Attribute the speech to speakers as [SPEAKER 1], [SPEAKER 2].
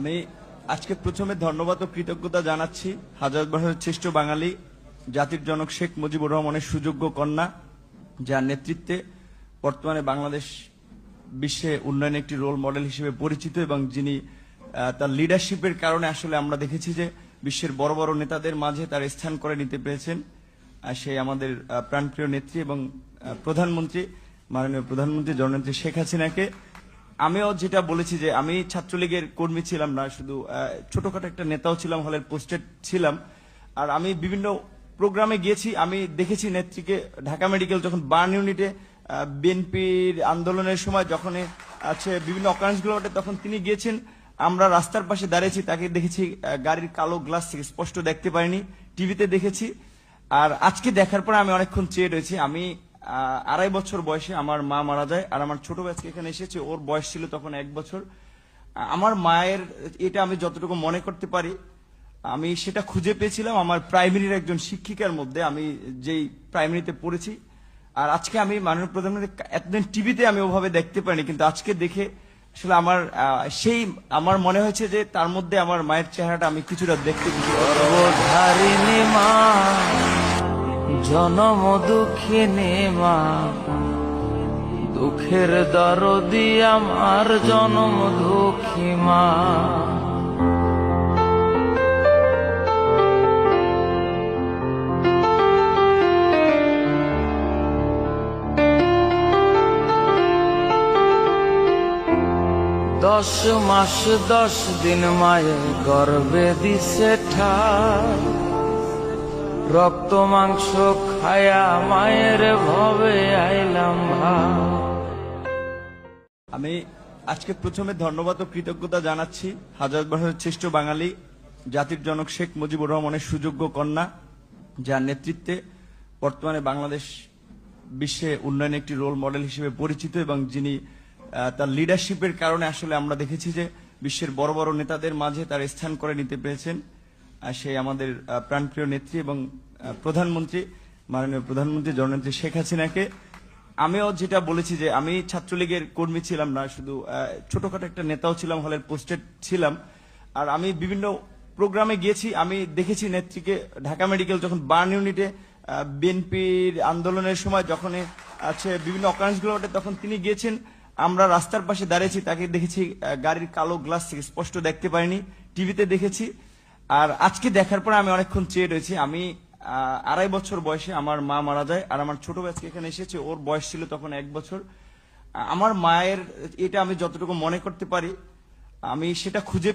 [SPEAKER 1] আমি আজকে প্রথমে ধন্যবাদ ও কৃতজ্ঞতা জানাচ্ছি হাজার বছরের শ্রেষ্ঠ বাঙালি জাতির জনক শেখ মুজিবুর রহমানের সুযোগ্য কন্যা, যার নেতৃত্বে বর্তমানে বাংলাদেশ বিশ্বে উন্নয়নে একটি রোল মডেল হিসেবে পরিচিত এবং যিনি তার লিডারশিপের কারণে আসলে আমরা দেখেছি যে বিশ্বের বড় বড় নেতাদের মাঝে তার স্থান করে নিতে পেরেছেন। সেই আমাদের প্রাণপ্রিয় নেত্রী এবং প্রধানমন্ত্রী, মাননীয় প্রধানমন্ত্রী জননেত্রী শেখ হাসিনাকে আমিও যেটা বলেছি যে আমি ছাত্রলীগের কর্মী ছিলাম না, শুধু ছোটখাটো একটা নেতাও ছিলাম, হলের পোস্টেড ছিলাম। আর আমি বিভিন্ন প্রোগ্রামে গিয়েছি, আমি দেখেছি নেত্রীকে ঢাকা মেডিকেল যখন বার্ন ইউনিটে বিএনপির আন্দোলনের সময় যখন আছে বিভিন্ন অকারেন্সগুলো ঘটে তখন তিনি গিয়েছেন, আমরা রাস্তার পাশে দাঁড়িয়েছি, তাকে দেখেছি গাড়ির কালো গ্লাস থেকে স্পষ্ট দেখতে পারিনি, টিভিতে দেখেছি। আর আজকে দেখার পর আমি অনেকক্ষণ চেয়ে রয়েছি। আমি 2.5 বছর বয়সে আমার মা মারা যায়, আর আমার ছোট ভাইকে এখানে এসেছে, ওর বয়স ছিল তখন 1 বছর। আমার মায়ের এটা আমি যতটুকু মনে করতে পারি আমি সেটা খুঁজে পেয়েছিলাম আমার প্রাইমারির একজন শিক্ষিকার মধ্যে, আমি যেই প্রাইমারিতে পড়েছি। আর আজকে আমি মাননীয় প্রধানমন্ত্রী এতদিন টিভিতে আমি ওভাবে দেখতে পাইনি, কিন্তু আজকে দেখে আসলে আমার মনে হয়েছে যে তার মধ্যে আমার মায়ের চেহারাটা আমি কিছুটা দেখতে
[SPEAKER 2] মা জনম দুঃখিনী মা, দুঃখের দরদি আমার জনম দুঃখী মা। দশ মাস 10 দিন মায়ে গর্ভে দিছে ঠাই, রক্ত মাংস খায়া মায়ের ভবে আইলাম ভাই।
[SPEAKER 1] আমি আজকে প্রথমে ধন্যবাদ ও কৃতজ্ঞতা জানাচ্ছি হাজার বছরের শ্রেষ্ঠ বাঙালি জাতির জনক শেখ মুজিবুর রহমানের সুযোগ্য কন্যা, যার নেতৃত্বে বর্তমানে বাংলাদেশ বিশ্বে উন্নয়নে একটি রোল মডেল হিসেবে পরিচিত এবং যিনি তার লিডারশিপের কারণে আসলে আমরা দেখেছি যে বিশ্বের বড় বড় নেতাদের মাঝে তার স্থান করে নিতে পেরেছেন। সেই আমাদের প্রাণপ্রিয় নেত্রী এবং প্রধানমন্ত্রী, মাননীয় প্রধানমন্ত্রী জননেত্রী শেখ হাসিনাকে আমিও যেটা বলেছি যে আমি ছাত্রলীগের কর্মী ছিলাম না, শুধু ছোটখাটো একটা নেতাও ছিলাম, হলের পোস্টেড ছিলাম। আর আমি বিভিন্ন প্রোগ্রামে গিয়েছি, আমি দেখেছি নেত্রীকে ঢাকা মেডিকেল যখন বার্ন ইউনিটে বিএনপির আন্দোলনের সময় যখন আছে বিভিন্ন অকারেন্সগুলো ঘটে তখন তিনি গিয়েছেন, আমরা রাস্তার পাশে দাঁড়িয়েছি, তাকে দেখেছি গাড়ির কালো গ্লাস থেকে স্পষ্ট দেখতে পারিনি, টিভিতে দেখেছি। আর আজকে দেখার পর আমি অনেকক্ষণ চেয়ে রয়েছি। আমি 2.5 বছর বয়সে আমার মা মারা যায়, আর আমার ছোট ভাইকে এখানে এসেছে, ওর বয়স ছিল তখন 1 বছর। আমার মায়ের এটা আমি যতটুকু মনে করতে পারি আমি সেটা খুঁজে